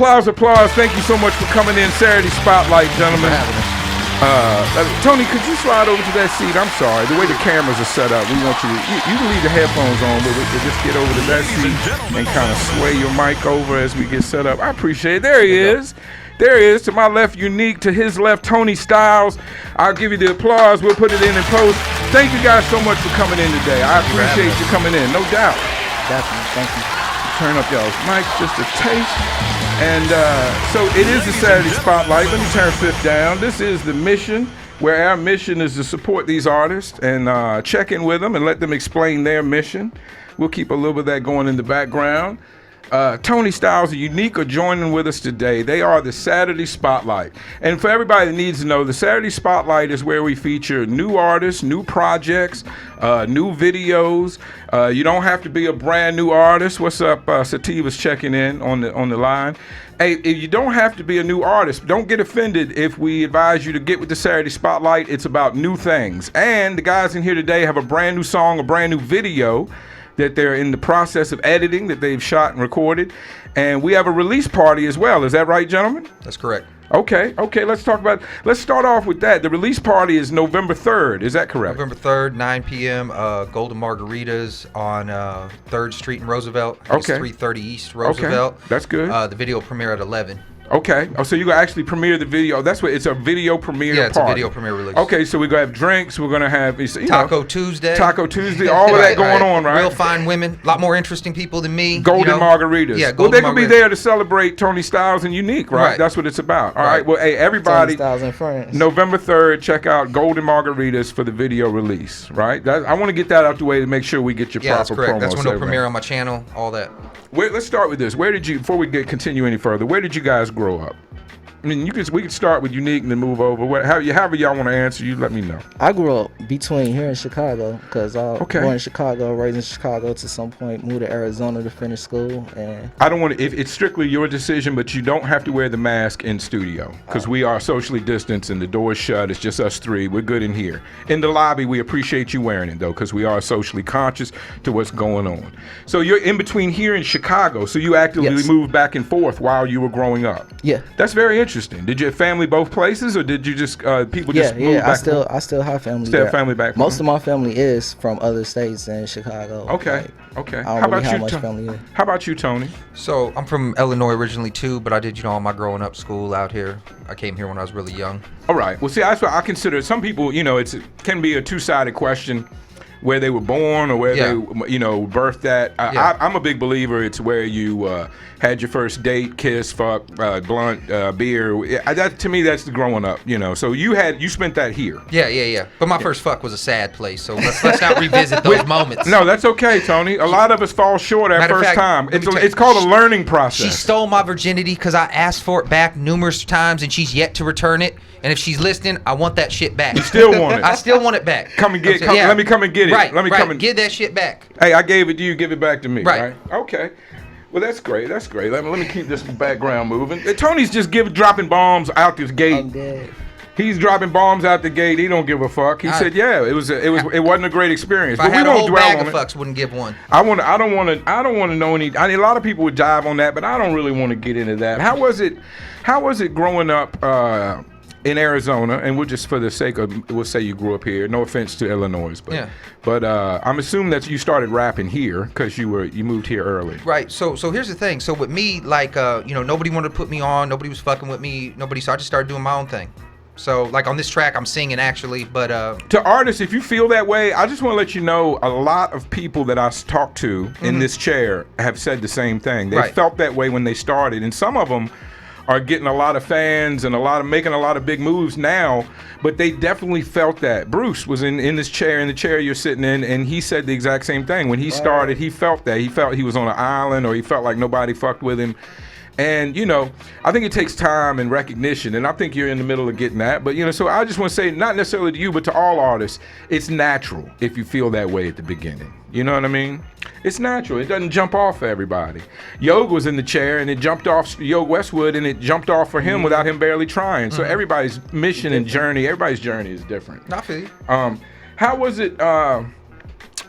Applause. Thank you so much for coming in. Saturday Spotlight, gentlemen. Tony, could you slide over to that seat? I'm sorry. The way the cameras are set up, we want you can leave the headphones on, but we can just get over to that seat and kind of sway your mic over as we get set up. I appreciate it. There he is. To my left, Unique. To his left, Tony STyleS. I'll give you the applause. We'll put it in post. Thank you guys so much for coming in today. I appreciate you coming in, no doubt. Definitely. Thank you. Turn up y'all's mics just a taste. And so it is the Saturday Spotlight. Let me turn fifth down. This is the mission, where our mission is to support these artists and check in with them and let them explain their mission. We'll keep a little bit of that going in the background. Tony STyleS and Unique are joining with us today. They are the Saturday Spotlight. And for everybody that needs to know, the Saturday Spotlight is where we feature new artists, new projects, new videos. You don't have to be a brand new artist. What's up? Sativa's checking in on the line. Hey, if you don't have to be a new artist, don't get offended if we advise you to get with the Saturday Spotlight. It's about new things. And the guys in here today have a brand new song, a brand new video that they're in the process of editing, that they've shot and recorded. And we have a release party as well. Is that right, gentlemen? That's correct. Okay, let's start off with that. The release party is November 3rd. Is that correct? November 3rd, 9 p.m., Golden Margaritas on 3rd Street in Roosevelt. Okay. It's 330 East Roosevelt. Okay, that's good. The video premiere at 11. Okay. Oh, so you're going to actually premiere the video. That's what it's a video premiere party. Yeah, it's a video premiere release. Okay, so we're going to have drinks. We're going to have Taco Tuesday. All of that going on, right? Real fine women. A lot more interesting people than me. Golden margaritas. Yeah, well, they're going to be there to celebrate Tony STyleS and Unique, right? That's what it's about. All right. Well, hey, everybody, Tony STyleS and friends. November 3rd, check out Golden Margaritas for the video release, right? I want to get that out the way to make sure we get your proper promo. That's correct. That's when it'll premiere on my channel, all that. Let's start with this. Before we continue any further, where did you guys grow up? I mean, we can start with Unique and then move over. However y'all want to answer, you let me know. I grew up between here and Chicago because I was born in Chicago, raised in Chicago. To some point, moved to Arizona to finish school. And I don't want to. It's strictly your decision, but you don't have to wear the mask in studio because we are socially distanced and the door's shut. It's just us three. We're good in here. In the lobby, we appreciate you wearing it though because we are socially conscious to what's going on. So you're in between here and Chicago. So you actively moved back and forth while you were growing up. Yeah, that's very interesting. Did your family both places, or did you just people just move back? I still have family. Have family back. Most of my family is from other states in Chicago. Okay. How about you, Tony? So I'm from Illinois originally too, but I did all my growing up school out here. I came here when I was really young. All right. Well, see, that's what I consider. Some people, it can be a two-sided question. Where they were born or where they, birthed at. I'm a big believer it's where you had your first date, kiss, fuck, blunt, beer. That to me, that's the growing up, So you spent that here. Yeah. But my first fuck was a sad place, so let's not revisit those moments. No, that's okay, Tony. A lot of us fall short that first time. It's called a learning process. She stole my virginity because I asked for it back numerous times and she's yet to return it. And if she's listening, I want that shit back. You still want it? I still want it back. Let me come and get it. Right, let me come and get that shit back. Hey, I gave it to you. Give it back to me. Right. Okay. Well, that's great. Let me keep this background moving. Tony's just dropping bombs out this gate. I'm dead. He's dropping bombs out the gate. He don't give a fuck. He said, "Yeah, it wasn't a great experience." If I had a whole bag of fucks, wouldn't give one. I don't want to know any. I mean, a lot of people would dive on that, but I don't really want to get into that. How was it growing up in Arizona? And we'll just, for the sake of, we'll say you grew up here. No offense to Illinois, but I'm assuming that you started rapping here because you moved here early. Right. So here's the thing. So with me, nobody wanted to put me on. Nobody was fucking with me. So I just started doing my own thing. So, on this track, I'm singing actually, but... To artists, if you feel that way, I just want to let you know a lot of people that I talked to in this chair have said the same thing. They felt that way when they started, and some of them are getting a lot of fans and making a lot of big moves now, but they definitely felt that. Bruce was in the chair you're sitting in, and he said the exact same thing. When he started, he felt that. He felt he was on an island, or he felt like nobody fucked with him. And, I think it takes time and recognition, and I think you're in the middle of getting that. But, so I just want to say, not necessarily to you, but to all artists, it's natural if you feel that way at the beginning. You know what I mean? It's natural. It doesn't jump off for everybody. Yog was in the chair, and it jumped off, Yog Westwood, and it jumped off for him without him barely trying. So everybody's mission and journey, everybody's journey is different. I feel you. How was it...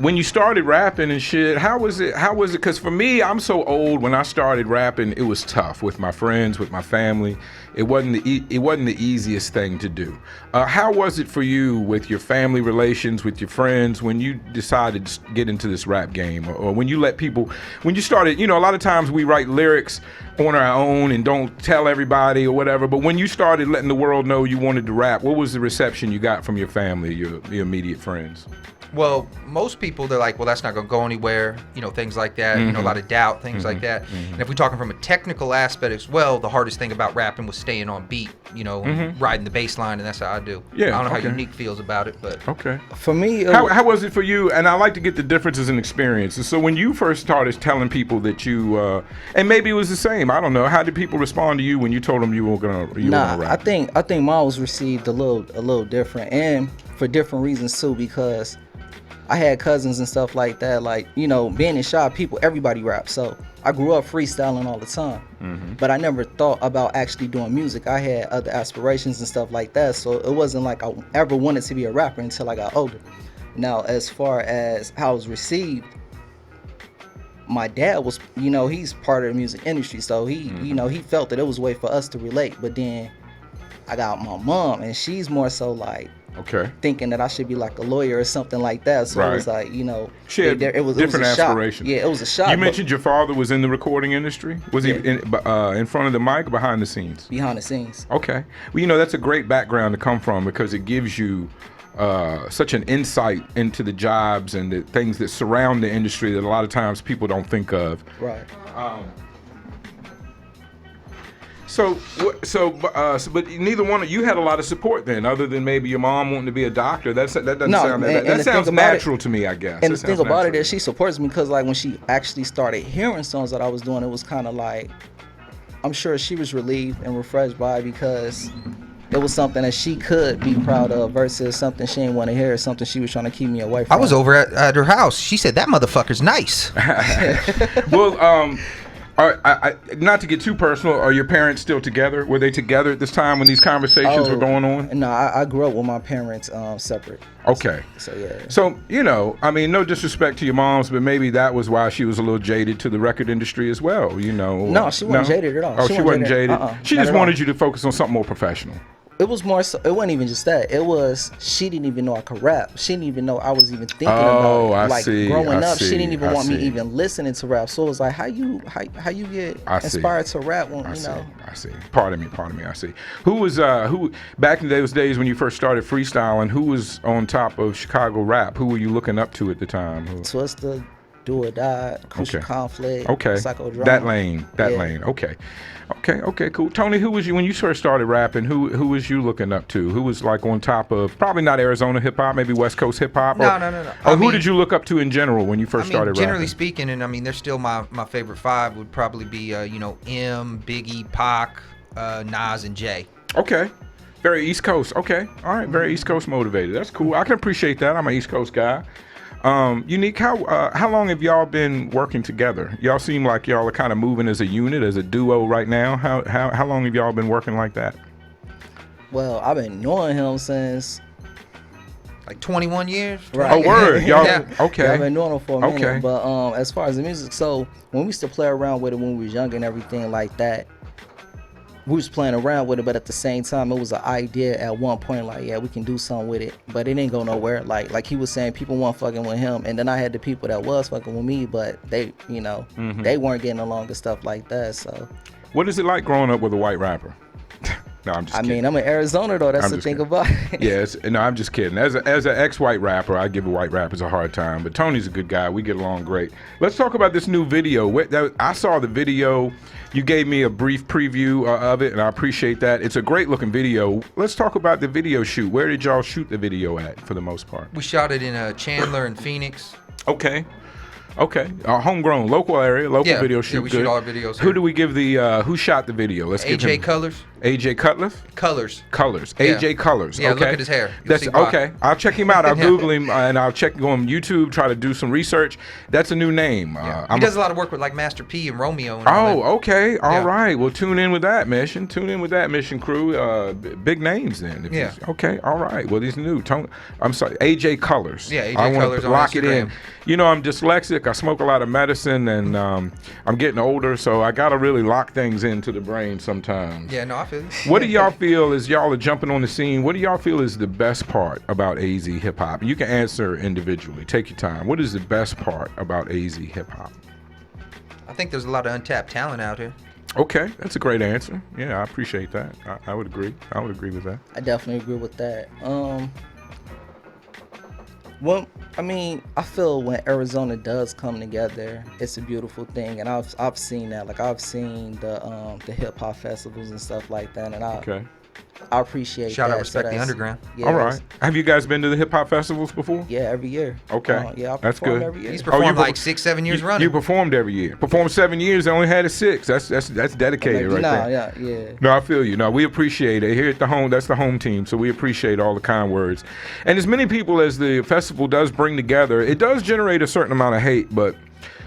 when you started rapping and shit, how was it? Because for me, I'm so old. When I started rapping, it was tough with my friends, with my family. It wasn't the easiest thing to do. How was it for you with your family relations, with your friends, when you decided to get into this rap game, or when you let people, when you started? You know, a lot of times we write lyrics on our own and don't tell everybody or whatever. But when you started letting the world know you wanted to rap, what was the reception you got from your family, your immediate friends? Well, most people, they're like, well, that's not going to go anywhere, you know, things like that, you know, a lot of doubt, things like that. And if we're talking from a technical aspect as well, the hardest thing about rapping was staying on beat, you know, riding the bass line, and that's how I do. Yeah, I don't know how Unique feels about it, but. Okay. For me, how was it for you? And I like to get the differences in experiences. So when you first started telling people that you, and maybe it was the same, I don't know, how did people respond to you when you told them you were gonna rap? I think mine was received a little different, and for different reasons too, because I had cousins and stuff like that. Like, you know, being in shop, everybody raps. So I grew up freestyling all the time. But I never thought about actually doing music. I had other aspirations and stuff like that. So it wasn't like I ever wanted to be a rapper until I got older. Now, as far as how it was received, my dad was, you know, he's part of the music industry. So he, you know, he felt that it was a way for us to relate. But then I got my mom, and she's more so like, thinking that I should be like a lawyer or something like that. So it was like, you know, it was different aspirations. Yeah, it was a shock. You mentioned your father was in the recording industry. Was he in front of the mic or behind the scenes? Behind the scenes. Okay. Well, you know, that's a great background to come from, because it gives you such an insight into the jobs and the things that surround the industry that a lot of times people don't think of. Right. But neither one of you had a lot of support then, other than maybe your mom wanting to be a doctor. That doesn't sound that sounds natural to me, I guess. And the thing about it is, she supports me, because like when she actually started hearing songs that I was doing, it was kind of like, I'm sure she was relieved and refreshed by it, because it was something that she could be proud of versus something she didn't want to hear, something she was trying to keep me away from. I was over at her house. She said, that motherfucker's nice. Well, not to get too personal, are your parents still together? Were they together at this time when these conversations were going on? No, I grew up with my parents separate. Okay. So yeah. So, you know, I mean, no disrespect to your moms, but maybe that was why she was a little jaded to the record industry as well, you know? No, she wasn't jaded at all. Oh, she wasn't jaded? She just wanted you to focus on something more professional. It was more so, it wasn't even just that. It was, she didn't even know I could rap. She didn't even know I was even thinking about it. Like growing up, she didn't even want me even listening to rap. So it was like, how you get inspired to rap when, you know? I see. Pardon me, I see. Who was who back in those days when you first started freestyling, who was on top of Chicago rap? Who were you looking up to at the time? Twista, Do or Die, Crucial Conflict, Psychodrama. That lane. Okay, cool. Tony, who was you when you first started rapping? Who was you looking up to? Who was like on top of, probably not Arizona hip hop, maybe West Coast hip hop? No. Or who did you look up to in general when you first started rapping? Generally speaking, and I mean, they're still my favorite five would probably be, you know, M, Biggie, Pac, Nas, and Jay. Okay. Very East Coast. Okay. All right. Very East Coast motivated. That's cool. I can appreciate that. I'm an East Coast guy. Unique, how long have y'all been working together? Y'all seem like y'all are kind of moving as a unit, as a duo right now. How long have y'all been working like that? Well, I've been knowing him since like 21 years. Right. Oh, word. Y'all, okay. Yeah, I've been knowing him for a minute. Okay. But as far as the music, so when we used to play around with it when we was young and everything like that, we was playing around with it, but at the same time, it was an idea at one point, like, yeah, we can do something with it, but it didn't go nowhere. Like he was saying, people weren't fucking with him, and then I had the people that was fucking with me, but they, you know, they weren't getting along and stuff like that. So, what is it like growing up with a white rapper? No, I'm just kidding. I mean, I'm in Arizona though. That's the thing about it. Yes, no, I'm just kidding. As an ex-white rapper, I give white rappers a hard time, but Tony's a good guy. We get along great. Let's talk about this new video. I saw the video. You gave me a brief preview of it, and I appreciate that. It's a great looking video. Let's talk about the video shoot. Where did y'all shoot the video at, for the most part? We shot it in Chandler and Phoenix. Okay. Homegrown, local area, video shoot. Yeah, we shoot all our videos. Who do we give the? Who shot the video? Let's give AJ him. Colors. AJ Cutliff? Colors. Colors. Yeah. AJ Colors. Yeah, okay. look at his hair. You'll That's see why. okay. I'll check him out. I'll Google him and I'll go on YouTube, try to do some research. That's a new name. He does a lot of work with like Master P and Romeo. And all that. Okay. All right. Yeah. Well, tune in with that mission. Tune in with that mission crew. Big names then. Yeah. Okay. All right. Well, these new. I'm sorry. AJ Colors. Yeah, AJ I want Colors to on lock it in. Instagram. You know, I'm dyslexic. I smoke a lot of medicine, and I'm getting older, so I gotta really lock things into the brain sometimes. Yeah, no, I feel you. What do y'all feel as y'all are jumping on the scene? What do y'all feel is the best part about AZ hip hop? You can answer individually. Take your time. What is the best part about AZ hip hop? I think there's a lot of untapped talent out here. Okay, that's a great answer. Yeah, I appreciate that. I would agree. I would agree with that. I definitely agree with that. Well, I mean, I feel when Arizona does come together, it's a beautiful thing, and I've seen that. Like I've seen the hip hop festivals and stuff like that, and I appreciate Shout that. out Respect the Underground. Yeah, All right. Have you guys been to the hip hop festivals before? Yeah, every year. Okay. Yeah, I That's perform good. every year. He's performed you like 6-7 years running. You performed every year. Performed 7 years. Only had a 6. That's dedicated right there. Yeah. No, I feel you. No, we appreciate it. Here at the home, that's the home team, so we appreciate all the kind words. And as many people as the festival does bring together, it does generate a certain amount of hate, but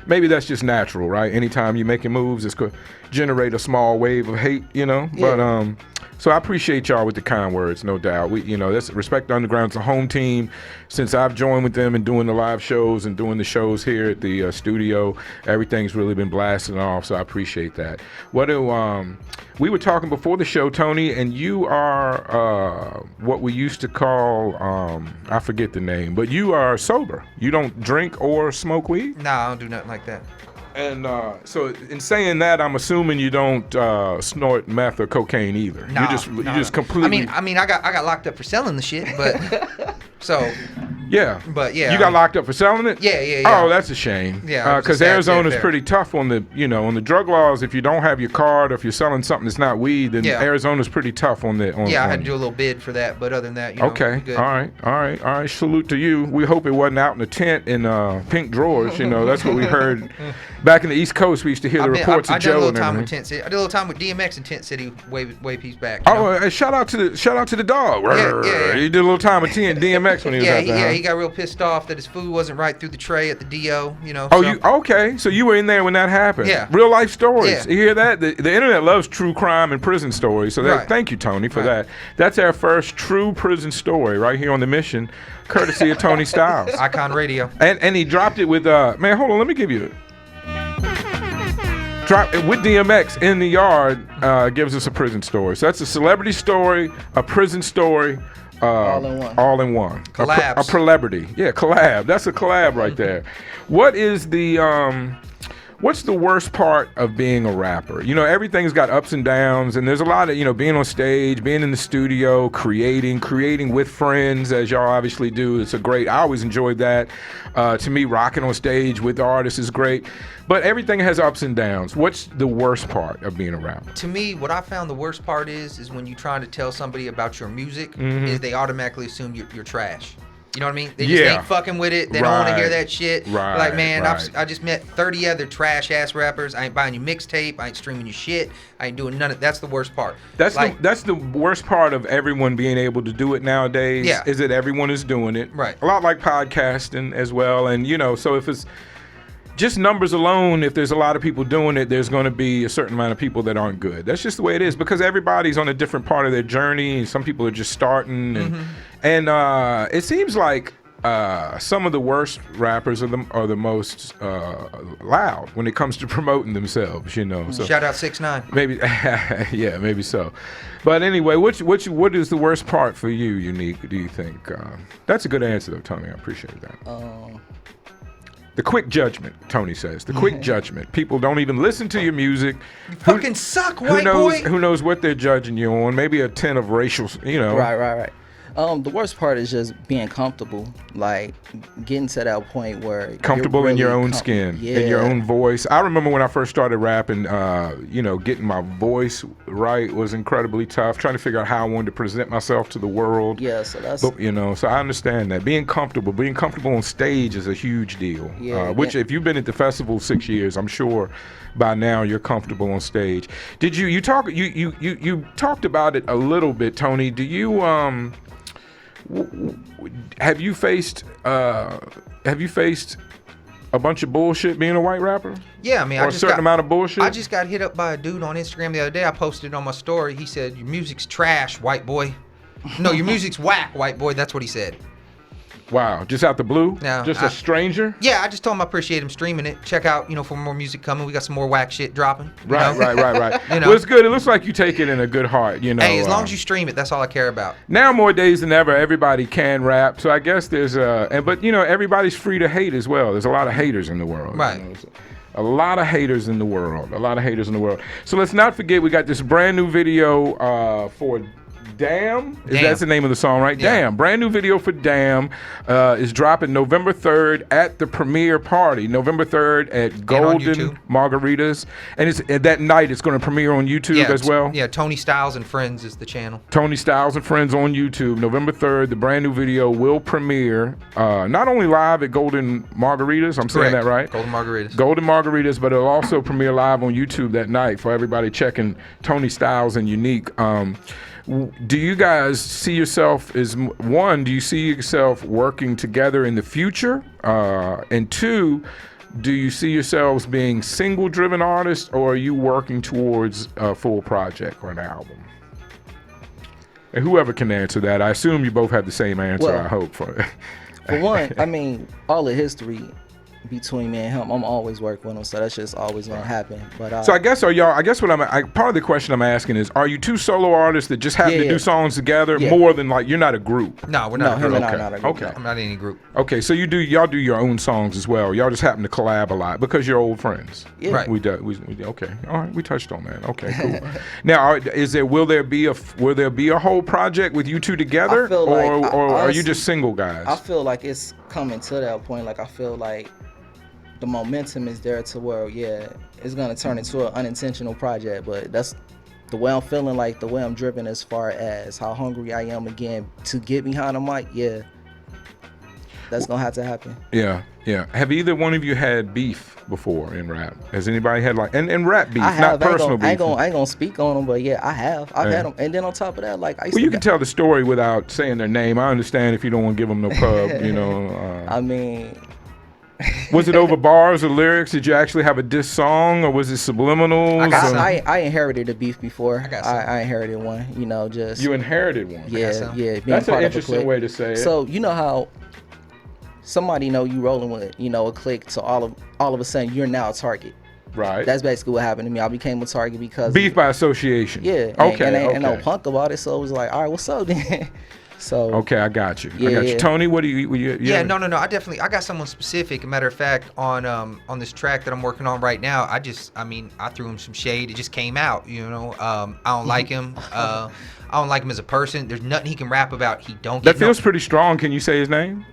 maybe that's just natural, right? Anytime you're making moves, it's going to generate a small wave of hate, you know? Yeah. But so I appreciate y'all with the kind words, no doubt. That's Respect the Underground's a home team. Since I've joined with them and doing the live shows and doing the shows here at the studio, everything's really been blasting off, so I appreciate that. We were talking before the show, Tony, and you are what we used to call, I forget the name, but you are sober. You don't drink or smoke weed? Nah, I don't do nothing like that. And so in saying that, I'm assuming you don't snort meth or cocaine either. Nah, you just completely. I mean, I got locked up for selling the shit, but so. Yeah. But yeah. You got locked up for selling it? Yeah. Oh, that's a shame. Yeah. Because Arizona's pretty tough on the, on the drug laws. If you don't have your card or if you're selling something that's not weed, then Arizona's pretty tough on the. I had to do a little bid for that, but other than that, okay. Good. All right. Salute to you. We hope it wasn't out in a tent in pink drawers. That's what we heard. Back in the East Coast, we used to hear the reports of Joe. I did a little time with Tent City. I did a little time with DMX in Tent City way piece back. Shout out to the dog. Yeah. He did a little time with DMX when he was out there. Yeah, he got real pissed off that his food wasn't right through the tray at the DO. Okay? So you were in there when that happened. Yeah. Real life stories. Yeah. You hear that? The internet loves true crime and prison stories. So thank you, Tony, for that. That's our first true prison story right here on the mission, courtesy of Tony STyleS. Icon Radio. And he dropped it with man. Hold on, let me give you it. Drop it with DMX in the yard. Gives us a prison story. So that's a celebrity story, a prison story. All in one. All in one. Collabs. A celebrity. Yeah, collab. That's a collab right there. What is the what's the worst part of being a rapper? Everything's got ups and downs, and there's a lot of, being on stage, being in the studio, creating with friends, as y'all obviously do. I always enjoyed that. To me, rocking on stage with artists is great. But everything has ups and downs. What's the worst part of being a rapper? To me, what I found the worst part is when you're trying to tell somebody about your music, is they automatically assume you're trash. You know what I mean? They just ain't fucking with it. They don't want to hear that shit. Right, like, man, I just met 30 other trash ass rappers. I ain't buying you mixtape. I ain't streaming your shit. I ain't doing none of. That's the worst part. That's the worst part of everyone being able to do it nowadays. Yeah. Is that everyone is doing it. Right. A lot like podcasting as well, and so if it's just numbers alone, if there's a lot of people doing it, there's going to be a certain amount of people that aren't good. That's just the way it is, because everybody's on a different part of their journey, and some people are just starting, and it seems like some of the worst rappers are the most loud when it comes to promoting themselves. So shout out 6ix9ine. Maybe, yeah, maybe so. But anyway, what is the worst part for you, Unique? Do you think? That's a good answer, though, Tony. I appreciate that. The quick judgment, Tony says. The quick judgment. People don't even listen to your music. You fucking suck, white boy. Who knows what they're judging you on? Maybe a 10 of racial, Right. The worst part is just being comfortable, like getting to that point where Comfortable you're in your really own skin, yeah. in your own voice. I remember when I first started rapping, getting my voice right was incredibly tough. Trying to figure out how I wanted to present myself to the world. Yeah, so that's So I understand that being comfortable on stage is a huge deal. Yeah, Which, if you've been at the festival 6 years, I'm sure by now you're comfortable on stage. Did you talked about it a little bit, Tony? Do you have you faced a bunch of bullshit being a white rapper? Yeah, I mean, or a certain amount of bullshit. I just got hit up by a dude on Instagram the other day. I posted it on my story. He said, "Your music's trash, white boy." No, your music's whack, white boy. That's what he said. Wow, just out the blue? No, just a stranger? Yeah, I just told him I appreciate him streaming it. Check out, for more music coming. We got some more whack shit dropping. Right. Well, it's good. It looks like you take it in a good heart, Hey, as long as you stream it, that's all I care about. Now more days than ever, everybody can rap. So I guess there's but everybody's free to hate as well. There's a lot of haters in the world. Right. A lot of haters in the world. So let's not forget, we got this brand new video for Damn. That's the name of the song, right? Yeah. Damn. Brand new video for Damn is dropping November 3rd at the premiere party. November 3rd at Golden Margaritas. And that night it's going to premiere on YouTube as well. Yeah, Tony STyleS and Friends is the channel. Tony STyleS and Friends on YouTube. November 3rd, the brand new video will premiere not only live at Golden Margaritas, I'm saying that right? Golden Margaritas, but it'll also premiere live on YouTube that night for everybody checking Tony STyleS and Unique. Do you guys see yourself as, one, do you see yourself working together in the future? And two, do you see yourselves being single-driven artists, or are you working towards a full project or an album? And whoever can answer that, I assume you both have the same answer, Well, I hope. For one, I mean, all the history between me and him, I'm always working with him, so that's just always gonna happen. But so I guess part of the question I'm asking is, are you two solo artists that just happen to do songs together more than like you're not a group? No, we're not a group. Him and I are not a group. Okay. I'm not in any group. Okay, so y'all do your own songs as well. Y'all just happen to collab a lot because you're old friends. Yeah. Right. We okay. All right, we touched on that. Okay, cool. Now, will there be a whole project with you two together, I feel like, or are you honestly, just single guys? I feel like it's coming to that point. Like, I feel like the momentum is there to where, it's gonna turn into an unintentional project. But that's the way I'm feeling, like the way I'm driven as far as how hungry I am again to get behind the mic. Yeah, that's gonna have to happen. Yeah. Have either one of you had beef before in rap? Has anybody had and rap beef, not personal beef? I ain't gonna speak on them, but yeah, I have. I've had them, and then on top of that, like you can tell the story without saying their name. I understand if you don't want to give them no pub, I mean. Was it over bars or lyrics? Did you actually have a diss song, or was it subliminals? I inherited a beef before. I inherited one. Just you inherited one. Yeah. That's an interesting way to say it. So you know how somebody you rolling with a clique, so all of a sudden you're now a target. Right. That's basically what happened to me. I became a target because beef by association. Yeah. And no punk about it. So it was like, all right, what's up then? So okay, I got you. Tony, what do you? No. I got someone specific. A matter of fact, on this track that I'm working on right now, I threw him some shade. It just came out. I don't like him. I don't like him as a person. There's nothing he can rap about. He don't. That feels pretty strong. Can you say his name?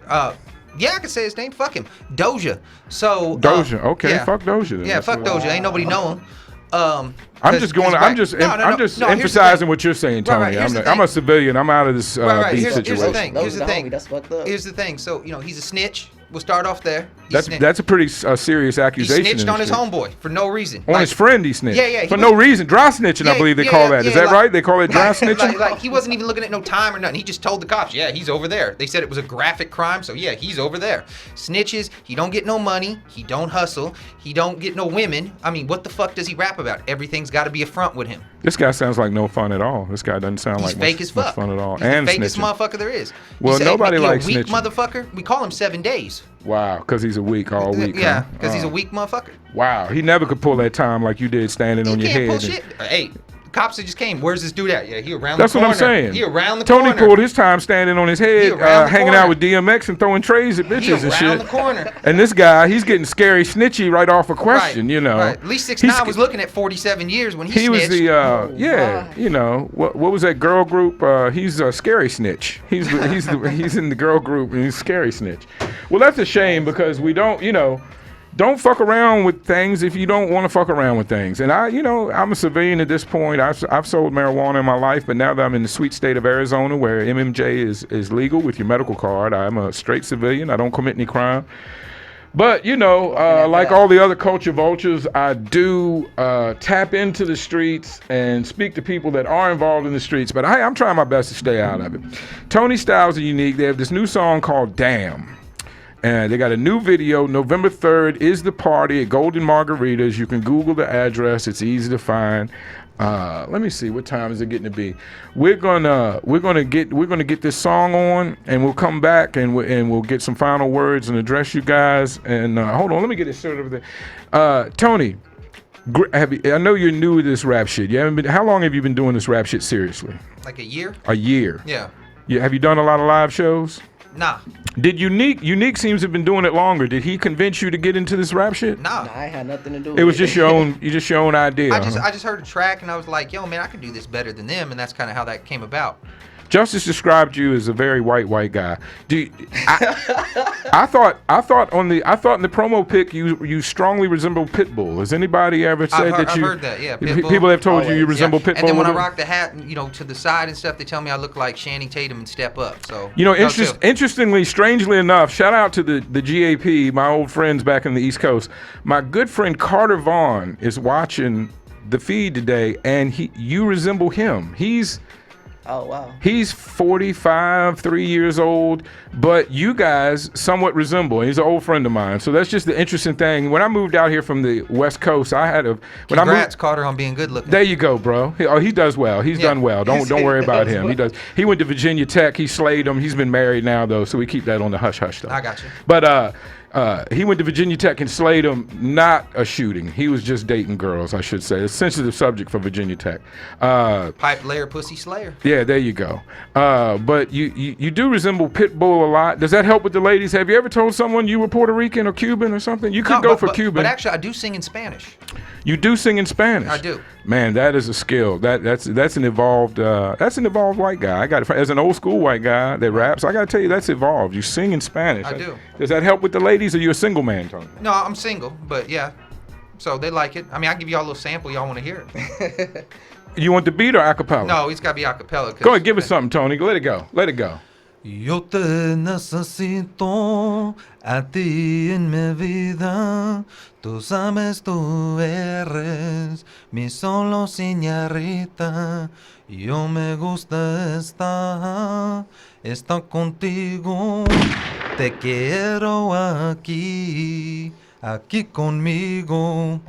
Yeah, I can say his name. Fuck him, Doja. So Doja. Okay, fuck Doja. Then. Yeah, fuck Doja. Ain't nobody know him. I'm just emphasizing what you're saying, Tony. I'm a civilian. I'm out of this beef situation. Here's the thing. That's fucked up. Here's the thing. So he's a snitch. We'll start off there. That's a pretty serious accusation. He snitched on his homeboy for no reason. On his friend, he snitched. Yeah. For no reason. Dry snitching, I believe they call that. Is that right? They call it dry snitching? Like he wasn't even looking at no time or nothing. He just told the cops, yeah, he's over there. They said it was a graphic crime, so yeah, he's over there. Snitches, he don't get no money. He don't hustle. He don't get no women. I mean, what the fuck does he rap about? Everything's got to be a front with him. This guy sounds like no fun at all. This guy doesn't sound he's like fake as fuck. Fun at all. He's and the fakest snitching. motherfucker there is. Well, nobody likes weak snitching. Motherfucker. We call him 7 days. Wow, because he's a weak all week. Yeah, because he's a weak motherfucker. Wow, he never could pull that time like you did standing on your head. He can't pull shit. Hey, cops that just came. Where's this dude at? Yeah, he around That's the corner. what I'm saying. He around the Tony corner. pulled his time standing on his head, around the hanging corner. out with DMX and throwing trays at bitches and around shit. the corner. And this guy, he's getting scary snitchy right off a question, Right, you know. Right. At least 6ix9ine was looking at 47 years when he was snitched. the you know, what was that girl group? He's a scary snitch. He's in the girl group and he's scary snitch. Well, that's a shame because we don't, you know, don't fuck around with things if you don't want to fuck around with things. And I'm a civilian at this point. I've sold marijuana in my life, but now that I'm in the sweet state of Arizona where MMJ is legal with your medical card, I'm a straight civilian. I don't commit any crime. But, you know, like all the other culture vultures, I do tap into the streets and speak to people that are involved in the streets. But I'm trying my best to stay out of it. Tony STyleS are unique. They have this new song called Damn. And they got a new video. November 3rd is the party at Golden Margaritas. You can Google the address. It's easy to find. Let me see, what time is it getting to be? We're gonna get this song on, and we'll come back and we'll get some final words and address you guys. And hold on, let me get this shirt over there. Tony, I know you're new to this rap shit. You haven't been. How long have you been doing this rap shit seriously? Like a year? A year. Yeah. Have you done a lot of live shows? Nah. Did Unique seems to have been doing it longer. Did he convince you to get into this rap shit? Nah. I had nothing to do with it. It was just your own your own idea. I just heard a track and I was like, yo, man, I can do this better than them, and that's kind of how that came about. Justice described you as a very white guy. I thought in the promo pic you strongly resemble Pitbull. Has anybody ever said that you? I've heard that. Yeah, Pitbull. People have told you resemble Pitbull. And then when I rock the hat, you know, to the side and stuff, they tell me I look like Channing Tatum and Step Up. So you know, interestingly, strangely enough, shout out to the GAP, my old friends back in the East Coast. My good friend Carter Vaughn is watching the feed today, and you resemble him. Oh, wow. He's 45, 3 years old, but you guys somewhat resemble. He's an old friend of mine. So that's just the interesting thing. When I moved out here from the West Coast, Congrats, Carter, on being good looking. There you go, bro. He does well. He's done well. Don't worry about him. He does. He went to Virginia Tech. He slayed him. He's been married now, though, so we keep that on the hush-hush stuff. I got you. But he went to Virginia Tech and slayed him, not a shooting. He was just dating girls, I should say. It's a sensitive subject for Virginia Tech. Pipe layer, pussy slayer. Yeah, there you go. But you do resemble Pitbull a lot. Does that help with the ladies? Have you ever told someone you were Puerto Rican or Cuban or something? You could go for Cuban. But actually, I do sing in Spanish. You do sing in Spanish. I do. Man, that is a skill. That's an evolved white guy. I got as an old school white guy that raps. I got to tell you, that's evolved. You sing in Spanish. I do. Does that help with the ladies? Or you a single man, Tony? No, I'm single, but yeah. So they like it. I mean, I'll give y'all a little sample. Y'all want to hear it? You want the beat or acapella? No, it's got to be acapella. Go ahead, give us something, Tony. Let it go. Let it go. Yo te necesito a ti en mi vida. Tú sabes tú eres mi solo señorita. Yo me gusta estar contigo. Te quiero aquí conmigo.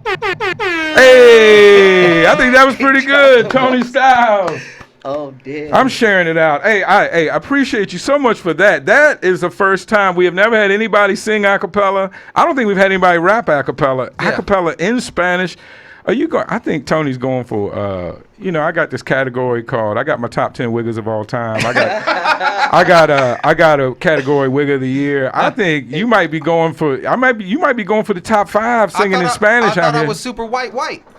Hey, I think that was pretty good, Tony STyleS. Oh, damn. I'm sharing it out. Hey, I appreciate you so much for that. That is the first time we have never had anybody sing a cappella. I don't think we've had anybody rap a cappella. Yeah. A cappella in Spanish. Are you going? I think Tony's going for. I got this category called. I got my top 10 wiggers of all time. I got a category wigger of the year. I think you might be going for. You might be going for the top 5 singing in Spanish I out thought here. I was super white.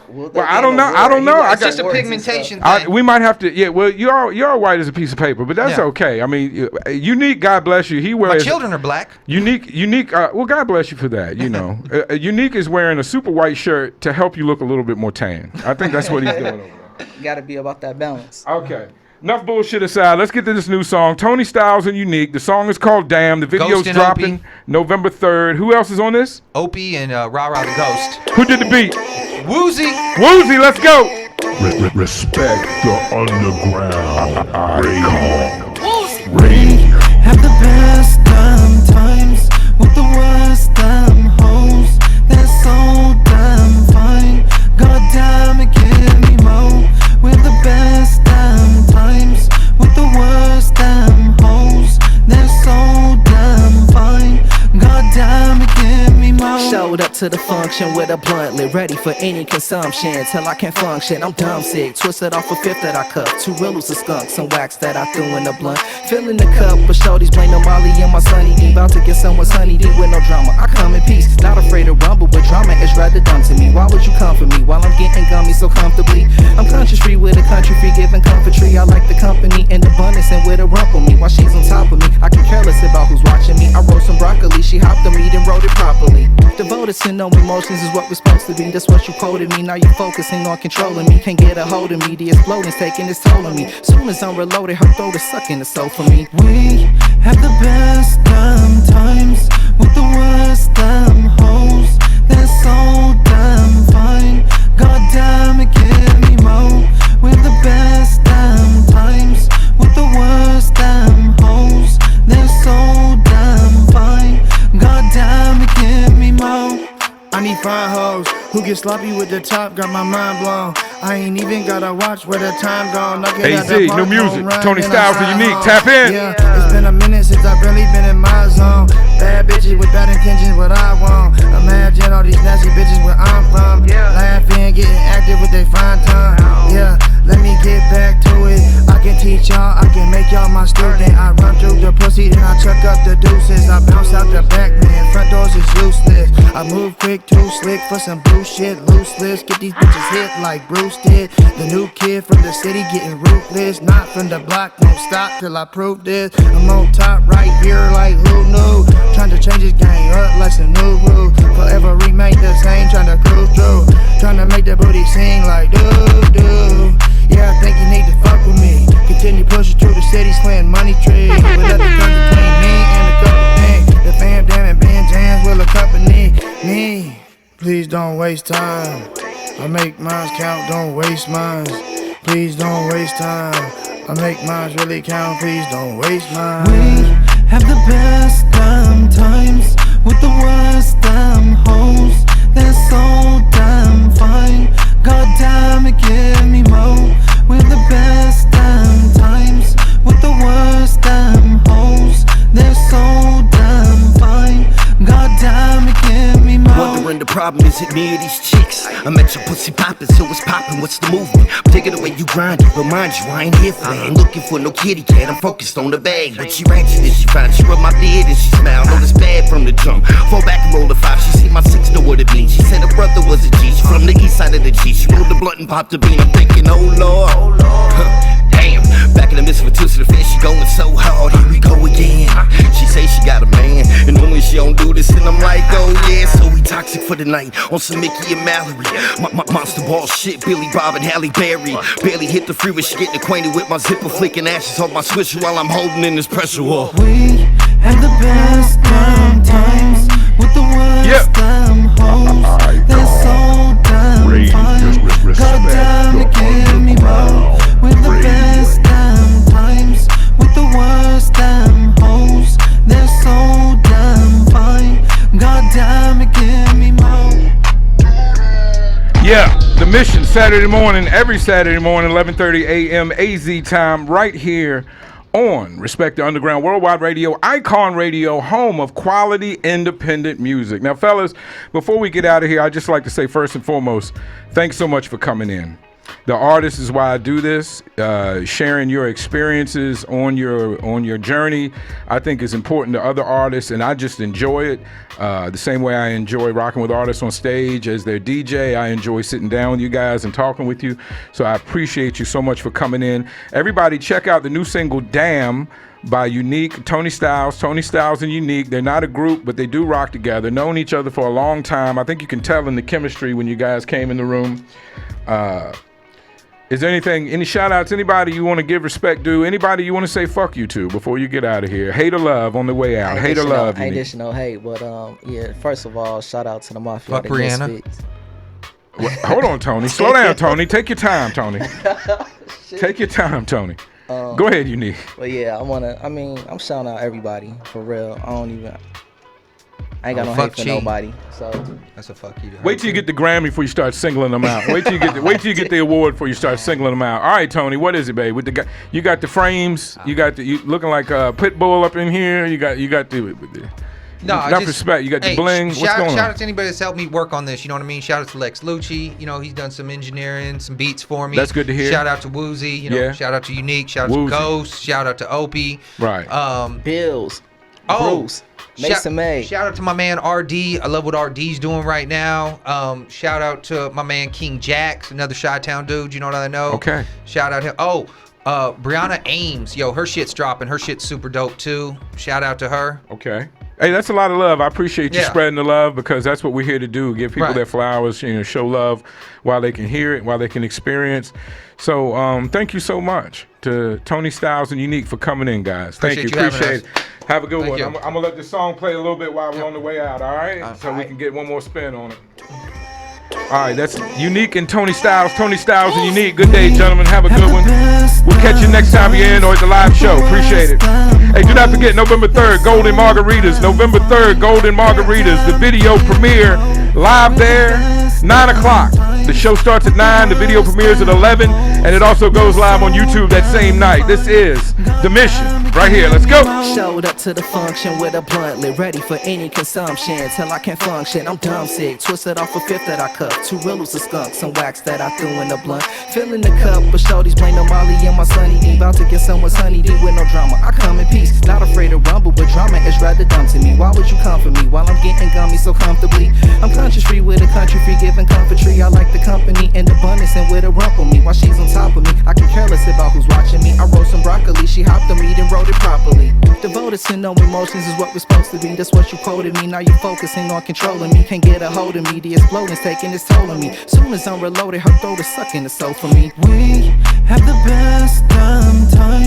Well, I don't know. I don't know. It's just a pigmentation thing. We might have to. Yeah. Well, you're white as a piece of paper, but that's okay. I mean, Unique. God bless you. He wears. My children are black. Unique. Well, God bless you for that. You know, Unique is wearing a super white shirt to help you look a little bit more tan. I think that's what he's doing over there. Got to be about that balance. Okay. Enough bullshit aside. Let's get to this new song. Tony STyleS and Unique. The song is called Damn. The video's Ghost and dropping Opie. November 3rd. Who else is on this? Opie and Rah Rah the Ghost. Who did the beat? Woozy. Woozy. Let's go. Respect the underground. Have the best damn times with the worst damn hoes. They're so damn fine. God damn it, give me more. With the best damn times with the worst damn hoes. They're so damn fine. God damn it, give me more. Show Showed up to the function with a blunt lit, ready for any consumption till I can't function. I'm dumb sick, twisted off a fifth that I cut. 2 riddles of skunk, some wax that I threw in the blunt. Filling the cup, but shorties blame the Molly and my Sunny D. About to get someone's honey D with no drama. I come in peace, not afraid to rumble, but drama is rather dumb to me. Why would you come for me while I'm getting gummy so comfortably? I'm country free with a country free giving comfortry. I like the company and abundance and with a rump on me while she's on top of me. I can care less about who's watching me. I rolled some broccoli, she hopped on me then wrote it properly. Devoted to no emotions is what we're supposed to be. That's what you quoted me. Now you're focusing on controlling me. Can't get a hold of me. The exploding's taking its toll on me. Soon as I'm reloaded, her throat is sucking the soul for me. We have the best damn times with the worst damn hoes. They're so damn fine. God damn it, give me more. With the best damn times with the worst damn hoes. They're so damn fine. God damn it, give me more. I need fine hoes who get sloppy with the top, got my mind blown. I ain't even gotta watch where the time gone. AZ, new music, Tony Styles and Unique, tap in. Yeah, it's been a minute since I've really been in my zone. Bad bitches with bad intentions, what I want. Imagine all these nasty bitches where I'm from. Laughing, getting active with their fine time. Yeah, let me get back to it. I can teach y'all, I can make y'all my student. I run through the pussy, then I chuck up the deuces. I bounce out the back, man, front doors is useless. I move quick, too slick for some blue shit, loose lips. Get these bitches hit like Bruce did. The new kid from the city getting ruthless. Not from the block, won't stop till I prove this. I'm on top right here like who knew. Trying to change this game up like some new rules. Forever remain the same, trying to cruise through. Trying to make that booty sing like doo-doo. Yeah, I think you need to fuck with me. Continue pushing through the city, slaying money trees. But nothing comes between me and a couple things. The fam, damn it, Ben Jams will accompany me. Please don't waste time. I make mines count, don't waste mines. Please don't waste time. I make mines really count, please don't waste mine. We have the best damn times with the worst damn hoes. They're so damn fine. God damn it, give me more. With the best damn times with the worst damn hoes. They're so damn fine. God damn it, give me more. Wondering the problem is it me or these chicks? I met your pussy poppin', so it's poppin', what's the movement? Take it away, you grind it, but mind you, I ain't here for that. Ain't looking for no kitty cat, I'm focused on the bag. But she ratchet and she fine, she rub my beard and she smile. Know it's bad from the jump, fall back and roll the 5. She see my 6, know what it means. She said her brother was a G, she from the east side of the G. She rolled the blunt and popped the bean, I'm thinking, oh Lord, damn. Back in the midst of a twist of the fish, she going so hard, here we go again. She say she got a man, and normally she don't do this, and I'm like, oh yeah. So we toxic for the night, on some Mickey and Mallory. My monster ball shit, Billy Bob and Halle Berry. Barely hit the freeway, she getting acquainted with my zipper, flicking ashes off my switcher while I'm holding in this pressure wall. We had the best damn times with the worst damn hoes. They're so damn fine. God damn it, give me more. With the best damn times with the worst damn hoes. They're so damn fine. God damn it, give me more. Yeah, the Mission, Saturday morning, every Saturday morning, 11:30 a.m. AZ time, right here on Respect the Underground Worldwide Radio, Icon Radio, home of quality independent music. Now, fellas, before we get out of here, I'd just like to say first and foremost, thanks so much for coming in. The artist is why I do this. Sharing your experiences on your journey, I think, is important to other artists, and I just enjoy it. The same way I enjoy rocking with artists on stage as their DJ, I enjoy sitting down with you guys and talking with you. So I appreciate you so much for coming in. Everybody, check out the new single "Damn" by Unique, Tony Styles and Unique. They're not a group, but they do rock together. Known each other for a long time. I think you can tell in the chemistry when you guys came in the room. Is there any shout outs, anybody you want to give respect to, anybody you want to say fuck you to before you get out of here? Hate or love on the way out. Hate or love. Ain't dish no hate, but yeah, first of all, shout out to the Mafia. Fuck Brianna. Hold on, Tony. Slow down, Tony. Take your time, Tony. Take your time, Tony. Go ahead, Unique. But yeah, I'm shouting out everybody, for real. I ain't got no hate for nobody. So that's a fuck you. Wait till you get the Grammy before you start singling them out. Wait till you get the award before you start singling them out. All right, Tony, what is it, babe? With the guy, you got the frames. You looking like a pit bull up in here. You got the No, Enough respect. You got the bling. What's going on? Shout out to anybody that's helped me work on this. You know what I mean? Shout out to Lex Lucci. You know, he's done some engineering, some beats for me. That's good to hear. Shout out to Woozy. You know, shout out to Unique. Shout out to Ghost. Shout out to Opie. Right. Bills. Bruce. Mason May. Shout out to my man RD. I love what RD's doing right now. Shout out to my man King Jax, another Chi-Town dude. You know what I know? Okay. Shout out him. Brianna Ames. Yo, her shit's dropping. Her shit's super dope too. Shout out to her. Okay. Hey, that's a lot of love. I appreciate you spreading the love because that's what we're here to do. Give people their flowers, show love while they can hear it, while they can experience. So thank you so much to Tony Styles and Unique for coming in, guys. Thank you. Appreciate it. Have a good one. I'm going to let the song play a little bit while we're on the way out, all right? So we can get one more spin on it. All right, that's Unique and Tony Styles. Tony Styles and Unique. Good day, gentlemen. Have a good one. We'll catch you next time you're in or at the live show. Appreciate it. Hey, do not forget, November 3rd, Golden Margaritas. November 3rd, Golden Margaritas. The video premiere live there, 9 o'clock. The show starts at 9. The video premieres at 11. And it also goes live on YouTube that same night. This is The Mission. Right here. Let's go. Showed up to the function with a blunt lit, ready for any consumption till I can't function. I'm dumb sick, twisted off a fifth that I cuffed, 2 riddles of skunk, some wax that I threw in the blunt. Filling the cup, but shorties blame no Molly and my sunny D. About to get someone's honey D with no drama. I come in peace, not afraid to rumble, but drama is rather dumb to me. Why would you come for me while I'm getting gummy so comfortably? I'm conscious free with a country free, giving comfortry. I like the company and abundance and with a rump on me while she's on top of me. I can care less about who's watching me. I rolled some broccoli, she hopped on me, then wrote it properly. Devoted to no emotions is what we're supposed to be. That's what you quoted me. Now you're focusing on controlling me. Can't get a hold of me. The exploding's taking its toll on me. Soon as I'm reloaded, her throat is sucking the soul for me. We have the best damn time.